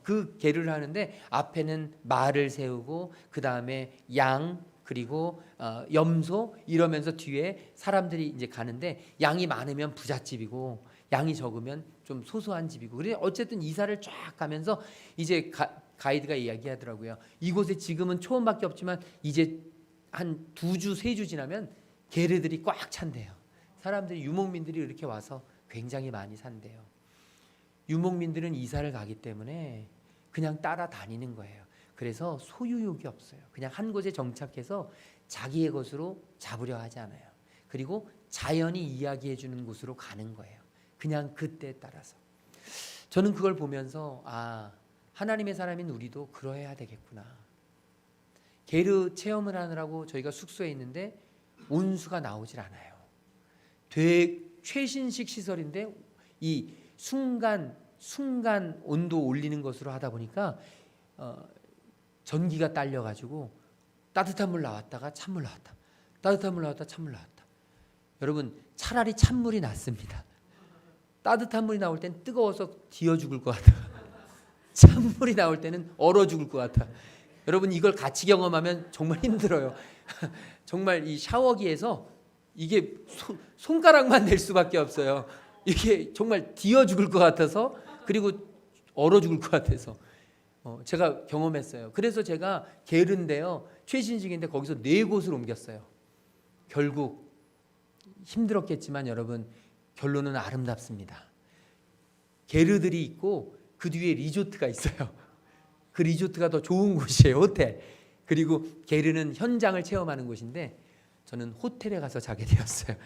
그 게르를 하는데 앞에는 말을 세우고 그 다음에 양 그리고 염소 이러면서 뒤에 사람들이 이제 가는데 양이 많으면 부잣집이고 양이 적으면 좀 소소한 집이고 그래 어쨌든 이사를 쫙 가면서 이제 가이드가 이야기하더라고요. 이곳에 지금은 초원밖에 없지만 이제 한 2주 3주 지나면 게르들이 꽉 찬대요. 사람들이 유목민들이 이렇게 와서 굉장히 많이 산대요. 유목민들은 이사를 가기 때문에 그냥 따라다니는 거예요. 그래서 소유욕이 없어요. 그냥 한 곳에 정착해서 자기의 것으로 잡으려 하지 않아요. 그리고 자연이 이야기해 주는 곳으로 가는 거예요. 그냥 그때에 따라서. 저는 그걸 보면서 하나님의 사람인 우리도 그러해야 되겠구나. 게르 체험을 하느라고 저희가 숙소에 있는데 온수가 나오질 않아요. 최신식 시설인데 이 순간 온도 올리는 것으로 하다 보니까 전기가 딸려가지고 따뜻한 물 나왔다가 찬물 나왔다. 따뜻한 물 나왔다 찬물 나왔다. 여러분 차라리 찬물이 낫습니다. 따뜻한 물이 나올 땐 뜨거워서 뒤어 죽을 것 같아. 찬물이 나올 때는 얼어 죽을 것 같아. 여러분 이걸 같이 경험하면 정말 힘들어요. 정말 이 샤워기에서 이게 손가락만 낼 수밖에 없어요. 이게 정말 뒤어 죽을 것 같아서 그리고 얼어 죽을 것 같아서 제가 경험했어요. 그래서 제가 게르인데요 최신식인데 거기서 4곳을 옮겼어요. 결국 힘들었겠지만 여러분 결론은 아름답습니다. 게르들이 있고 그 뒤에 리조트가 있어요. 그 리조트가 더 좋은 곳이에요. 호텔. 그리고 게르는 현장을 체험하는 곳인데 저는 호텔에 가서 자게 되었어요.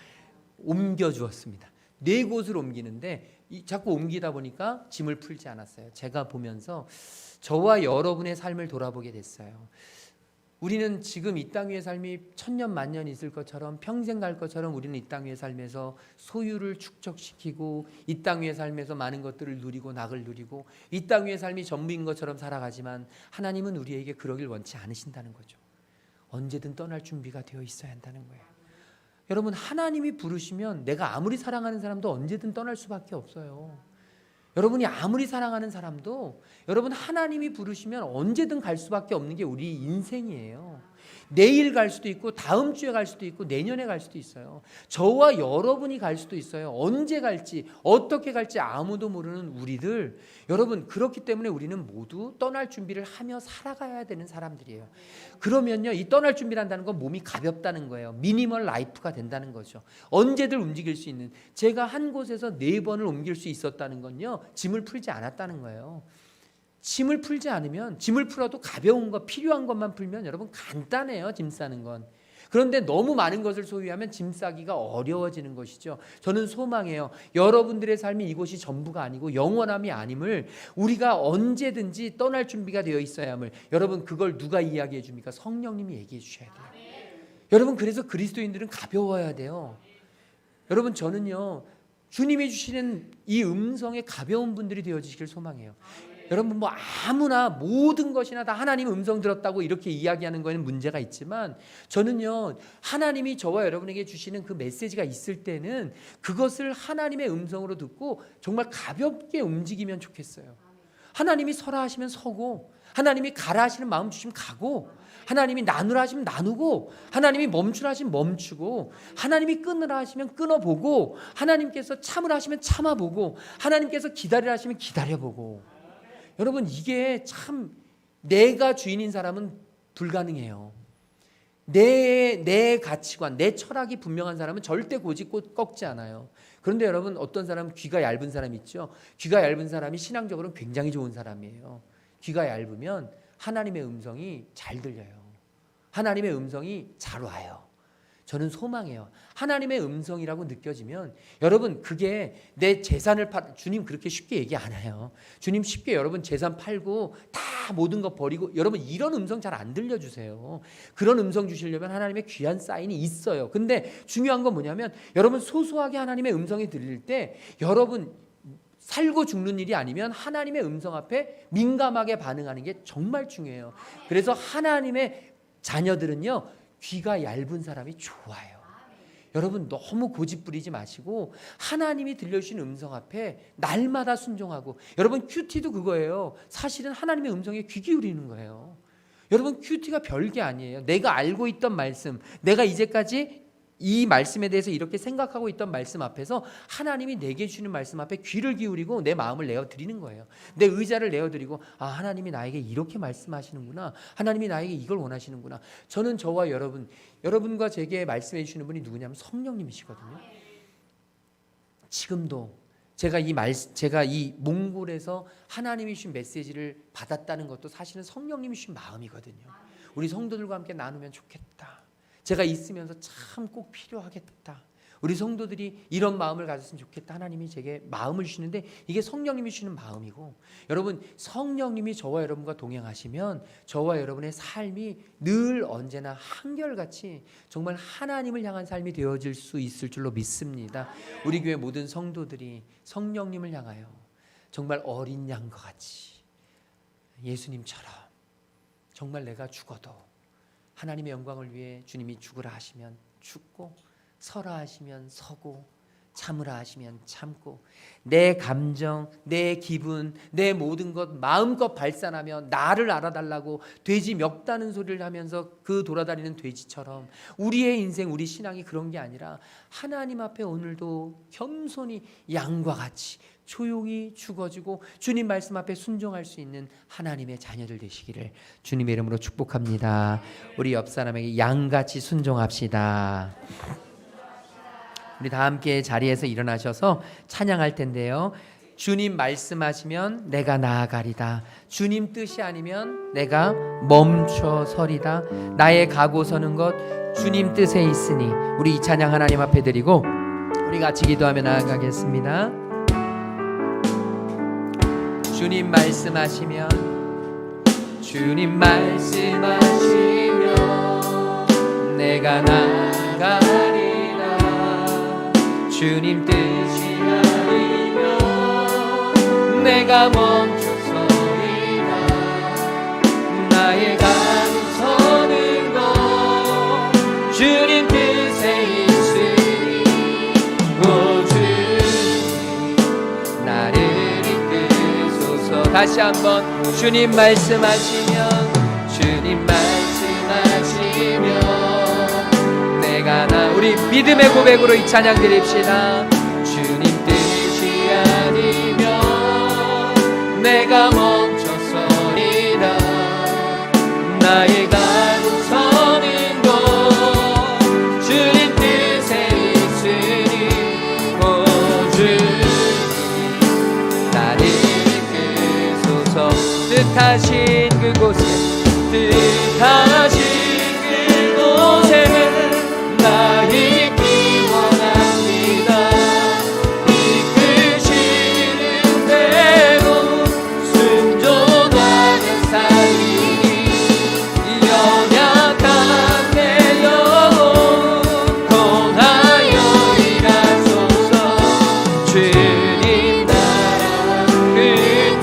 옮겨주었습니다. 4곳을 옮기는데 자꾸 옮기다 보니까 짐을 풀지 않았어요. 제가 보면서 저와 여러분의 삶을 돌아보게 됐어요. 우리는 지금 이 땅 위의 삶이 천년 만년 있을 것처럼 평생 갈 것처럼 우리는 이 땅 위의 삶에서 소유를 축적시키고 이 땅 위의 삶에서 많은 것들을 누리고 낙을 누리고 이 땅 위의 삶이 전부인 것처럼 살아가지만 하나님은 우리에게 그러길 원치 않으신다는 거죠. 언제든 떠날 준비가 되어 있어야 한다는 거예요. 여러분 하나님이 부르시면 내가 아무리 사랑하는 사람도 언제든 떠날 수밖에 없어요. 여러분이 아무리 사랑하는 사람도 여러분 하나님이 부르시면 언제든 갈 수밖에 없는 게 우리 인생이에요. 내일 갈 수도 있고 다음 주에 갈 수도 있고 내년에 갈 수도 있어요. 저와 여러분이 갈 수도 있어요. 언제 갈지 어떻게 갈지 아무도 모르는 우리들, 여러분 그렇기 때문에 우리는 모두 떠날 준비를 하며 살아가야 되는 사람들이에요. 그러면요, 이 떠날 준비를 한다는 건 몸이 가볍다는 거예요. 미니멀 라이프가 된다는 거죠. 언제든 움직일 수 있는, 제가 한 곳에서 4번을 옮길 수 있었다는 건요, 짐을 풀지 않았다는 거예요. 짐을 풀지 않으면, 짐을 풀어도 가벼운 거, 필요한 것만 풀면 여러분 간단해요, 짐 싸는 건. 그런데 너무 많은 것을 소유하면 짐 싸기가 어려워지는 것이죠. 저는 소망해요. 여러분들의 삶이 이곳이 전부가 아니고 영원함이 아님을, 우리가 언제든지 떠날 준비가 되어 있어야 함을, 여러분 그걸 누가 이야기해 줍니까? 성령님이 얘기해 주셔야 돼요. 여러분 그래서 그리스도인들은 가벼워야 돼요. 여러분 저는요, 주님이 주시는 이 음성에 가벼운 분들이 되어지시길 소망해요. 여러분 뭐 아무나 모든 것이나 다 하나님 음성 들었다고 이렇게 이야기하는 거에는 문제가 있지만, 저는요, 하나님이 저와 여러분에게 주시는 그 메시지가 있을 때는 그것을 하나님의 음성으로 듣고 정말 가볍게 움직이면 좋겠어요. 하나님이 서라 하시면 서고, 하나님이 가라 하시는 마음 주시면 가고, 하나님이 나누라 하시면 나누고, 하나님이 멈추라 하시면 멈추고, 하나님이 끊으라 하시면 끊어보고, 하나님께서 참으라 하시면 참아보고, 하나님께서 기다리라 하시면 기다려보고. 여러분 이게 참, 내가 주인인 사람은 불가능해요. 내 가치관, 내 철학이 분명한 사람은 절대 고집 꺾지 않아요. 그런데 여러분 어떤 사람은 귀가 얇은 사람이 있죠. 귀가 얇은 사람이 신앙적으로는 굉장히 좋은 사람이에요. 귀가 얇으면 하나님의 음성이 잘 들려요. 하나님의 음성이 잘 와요. 저는 소망해요. 하나님의 음성이라고 느껴지면, 여러분 그게 내 재산을 주님 그렇게 쉽게 얘기 안 해요. 주님 쉽게 여러분 재산 팔고 다 모든 거 버리고, 여러분 이런 음성 잘 안 들려주세요. 그런 음성 주시려면 하나님의 귀한 사인이 있어요. 근데 중요한 건 뭐냐면, 여러분 소소하게 하나님의 음성이 들릴 때, 여러분 살고 죽는 일이 아니면 하나님의 음성 앞에 민감하게 반응하는 게 정말 중요해요. 그래서 하나님의 자녀들은요, 귀가 얇은 사람이 좋아요. 여러분 너무 고집 부리지 마시고 하나님이 들려주신 음성 앞에 날마다 순종하고, 여러분 큐티도 그거예요. 사실은 하나님의 음성에 귀 기울이는 거예요. 여러분 큐티가 별게 아니에요. 내가 알고 있던 말씀, 내가 이제까지 이 말씀에 대해서 이렇게 생각하고 있던 말씀 앞에서 하나님이 내게 주는 말씀 앞에 귀를 기울이고 내 마음을 내어드리는 거예요. 내 의자를 내어드리고, 아 하나님이 나에게 이렇게 말씀하시는구나, 하나님이 나에게 이걸 원하시는구나. 저는 저와 여러분과 제게 말씀해 주시는 분이 누구냐면 성령님이시거든요. 지금도 제가 이 몽골에서 하나님이 주신 메시지를 받았다는 것도 사실은 성령님이 주신 마음이거든요. 우리 성도들과 함께 나누면 좋겠다. 제가 있으면서 참 꼭 필요하겠다. 우리 성도들이 이런 마음을 가졌으면 좋겠다. 하나님이 제게 마음을 주시는데, 이게 성령님이 주시는 마음이고, 여러분 성령님이 저와 여러분과 동행하시면 저와 여러분의 삶이 늘 언제나 한결같이 정말 하나님을 향한 삶이 되어질 수 있을 줄로 믿습니다. 우리 교회 모든 성도들이 성령님을 향하여 정말 어린 양과 같이, 예수님처럼 정말 내가 죽어도 하나님의 영광을 위해 주님이 죽으라 하시면 죽고, 서라 하시면 서고, 참으라 하시면 참고, 내 감정, 내 기분, 내 모든 것 마음껏 발산하며 나를 알아달라고 돼지 멱다는 소리를 하면서 그 돌아다니는 돼지처럼, 우리의 인생, 우리 신앙이 그런 게 아니라 하나님 앞에 오늘도 겸손히 양과 같이 조용히 죽어지고 주님 말씀 앞에 순종할 수 있는 하나님의 자녀들 되시기를 주님의 이름으로 축복합니다. 우리 옆 사람에게 양같이 순종합시다. 우리 다 함께 자리에서 일어나셔서 찬양할 텐데요. 주님 말씀하시면 내가 나아가리다. 주님 뜻이 아니면 내가 멈춰 서리다. 나의 가고 서는 것 주님 뜻에 있으니, 우리 이 찬양 하나님 앞에 드리고 우리 같이 기도하며 나아가겠습니다. 주님 말씀하시면, 주님 말씀하시면 내가 나아가리라. 주님 뜻이 아니면 내가 멈춰서리라. 나의 가고 서는 것 주님 뜻에 있으니, 오 주님 나를 이끄소서. 다시 한번 주님 말씀하시면, 주님 말씀하시면 우리 믿음의 고백으로 이 찬양 드립시다. 주님 뜻이 아니면 내가 멈춰서리라. 나의 가는 서는 곳 주님 뜻에 있으니 오 주님 나를 이끄소서. 뜻하신 그곳에 뜻하신 그곳에 나 있기 원합니다. 이끄시는 대로 순종하며 살리니 연약한 내 영혼 통하여 일하소서. 주님 나라와 그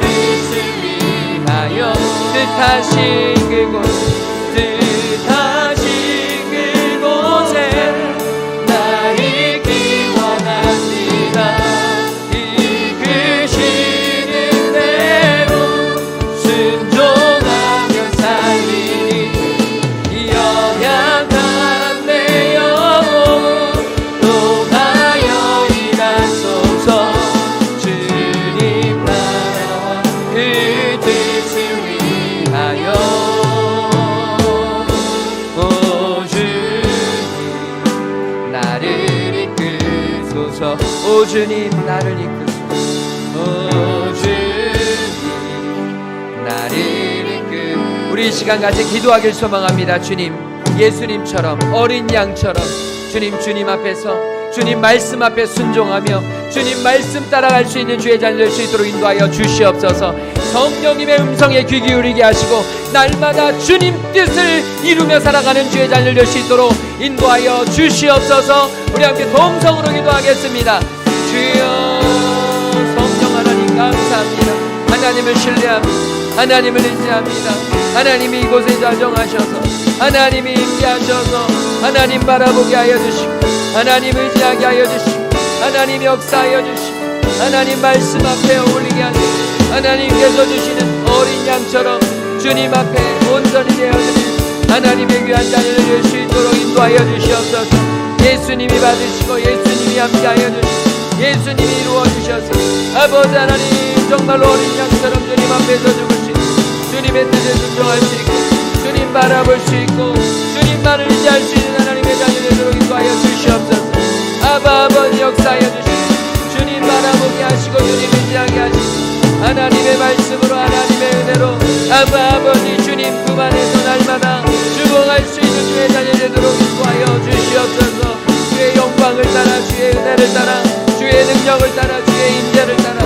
뜻을 위하여 뜻하신 그곳 뜻하신 그곳에 나 있기 원합니다. 이끄시는 대로 순종하며 살리니 연약한 내 영혼 통하여 일하소서. 주님 나라와 그 뜻을 위하여 오 주님 나를 이끄소서. 오 주님 나를 이끄소서. 오 주님 나를 이끄. 우리 이 시간 같이 기도하길 소망합니다. 주님 예수님처럼 어린 양처럼 주님 앞에서 주님 말씀 앞에 순종하며 주님 말씀 따라갈 수 있는 주의 자녀 될 수 있도록 인도하여 주시옵소서. 성령님의 음성에 귀 기울이게 하시고 날마다 주님 뜻을 이루며 살아가는 주의 자녀 될 수 있도록 인도하여 주시옵소서. 우리 함께 동성으로 기도하겠습니다. 주여 성령 하나님 감사합니다. 하나님을 신뢰합니다. 하나님을 의지합니다. 하나님이 이곳에 자정하셔서 하나님이 임재하셔서 하나님 바라보게 하여 주시고 하나님 의지하게 하여 주시고 하나님 역사하여 주시고 하나님 말씀 앞에 어울리게 하시고 하나님께서 주시는 어린 양처럼 주님 앞에 온전히 되어드리는 하나님의 귀한 자녀를 될 수 있도록 인도하여 주시옵소서. 예수님이 받으시고 예수님이 함께하여 주시고 예수님이 이루어주셔서 아버지 하나님 정말로 어린 양처럼 주님 앞에서 죽으시고 주님의 뜻에 순종할 수 있고 주님 바라볼 수 있고 주님만을 의지할 수 있는 하나님의 자녀 되도록 인도하여 주시옵소서. 아버지 역사하여 주시고 주님 바라보게 하시고 주님 의지하게 하시고 하나님의 말씀으로 하나님의 은혜로 아버지 주님 품 안에서 날마다 주목할 수 있는 주의 자녀 되도록 인도하여 주시옵소서. 주의 영광을 따라 주의 은혜를 따라 주의 능력을 따라 주의 인재를 따라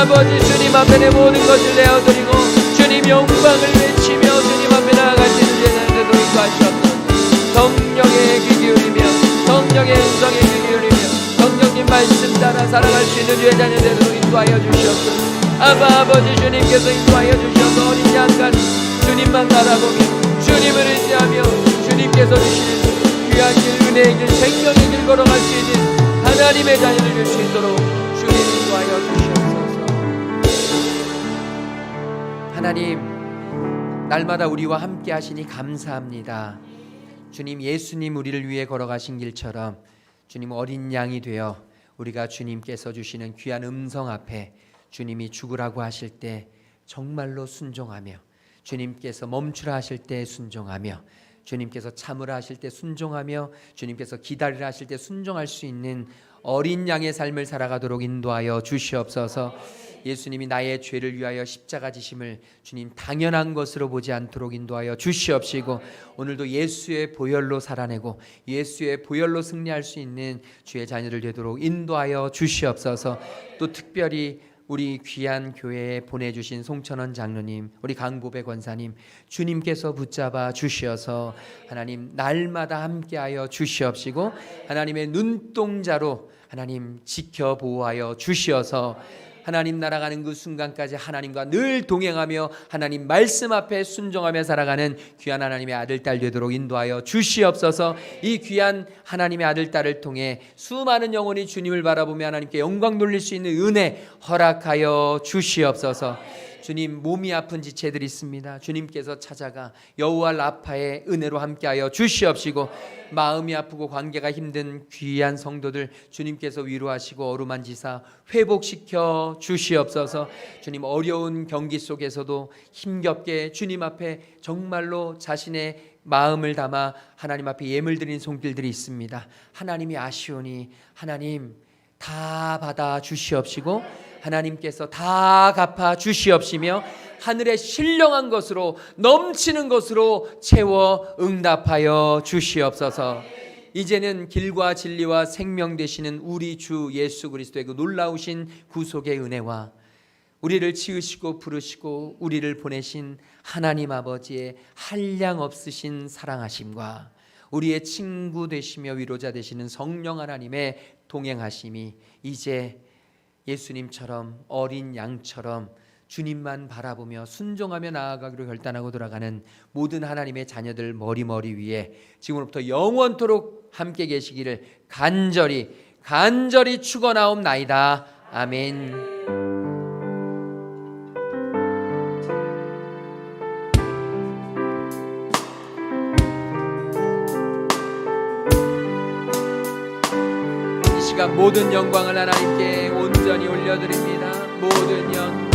아버지 주님 앞에 내 모든 것을 내어드리고 주님 영광을 외치며 주님 앞에 나아갈 수 있는 주의 자녀 되도록 인도하시옵소서. 성령의 귀 기울이며 성령의 음성에 귀 기울이며 성령님 말씀 따라 살아갈 수 있는 주의 자녀 되도록 인도하여 주시옵소서. 아버지 주님께서 인도하여 주셔서 어린 양같이 주님만 바라보며 주님을 의지하며 주님께서 주시는 귀한 길 은혜의 길 생명의 길 걸어갈 수 있는 하나님의 자녀를 될 수 있도록 주님 인도하여 주시옵소서. 하나님 날마다 우리와 함께 하시니 감사합니다. 주님 예수님 우리를 위해 걸어가신 길처럼 주님 어린 양이 되어 우리가 주님께서 주시는 귀한 음성 앞에 주님이 죽으라고 하실 때 정말로 순종하며 주님께서 멈추라 하실 때 순종하며 주님께서 참으라 하실 때 순종하며 주님께서 기다리라 하실 때 순종할 수 있는 어린 양의 삶을 살아가도록 인도하여 주시옵소서. 예수님이 나의 죄를 위하여 십자가 지심을 주님 당연한 것으로 보지 않도록 인도하여 주시옵시고 오늘도 예수의 보혈로 살아내고 예수의 보혈로 승리할 수 있는 주의 자녀들 되도록 인도하여 주시옵소서. 또 특별히 우리 귀한 교회에 보내주신 송천원 장로님, 우리 강보배 권사님 주님께서 붙잡아 주시어서 하나님 날마다 함께하여 주시옵시고 하나님의 눈동자로 하나님 지켜보호하여 주시어서 하나님 날아가는 그 순간까지 하나님과 늘 동행하며 하나님 말씀 앞에 순종하며 살아가는 귀한 하나님의 아들 딸 되도록 인도하여 주시옵소서. 이 귀한 하나님의 아들 딸을 통해 수많은 영혼이 주님을 바라보며 하나님께 영광 돌릴 수 있는 은혜 허락하여 주시옵소서. 주님, 몸이 아픈 지체들이 있습니다. 주님께서 찾아가 여호와 라파의 은혜로 함께하여 주시옵시고, 마음이 아프고 관계가 힘든 귀한 성도들 주님께서 위로하시고 어루만지사 회복시켜 주시옵소서. 주님, 어려운 경기 속에서도 힘겹게 주님 앞에 정말로 자신의 마음을 담아 하나님 앞에 예물 드린 손길들이 있습니다. 하나님이 아시오니 하나님 다 받아 주시옵시고, 하나님께서 다 갚아 주시옵시며, 하늘의 신령한 것으로 넘치는 것으로 채워 응답하여 주시옵소서. 이제는 길과 진리와 생명 되시는 우리 주 예수 그리스도의 그 놀라우신 구속의 은혜와 우리를 지으시고 부르시고 우리를 보내신 하나님 아버지의 한량 없으신 사랑하심과 우리의 친구 되시며 위로자 되시는 성령 하나님의 동행하심이 이제 예수님처럼 어린 양처럼 주님만 바라보며 순종하며 나아가기로 결단하고 돌아가는 모든 하나님의 자녀들 머리 위에 지금부터 영원토록 함께 계시기를 간절히 축원하옵나이다. 아멘. 모든 영광을 하나님께 온전히 올려드립니다. 모든 영광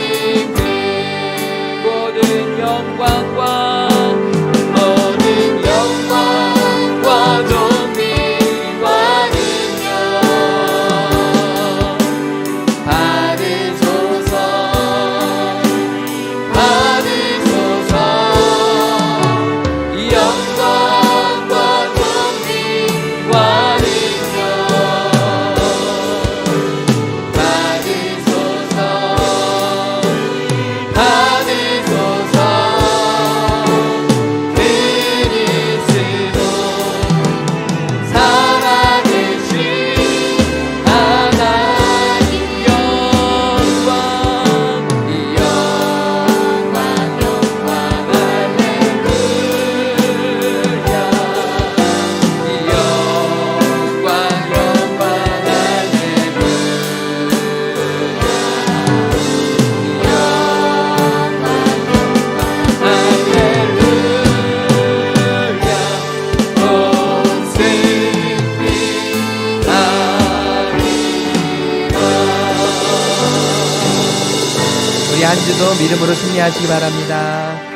하나님께, 모든 영광을 하나님께, 한 주도 믿음으로 승리하시기 바랍니다.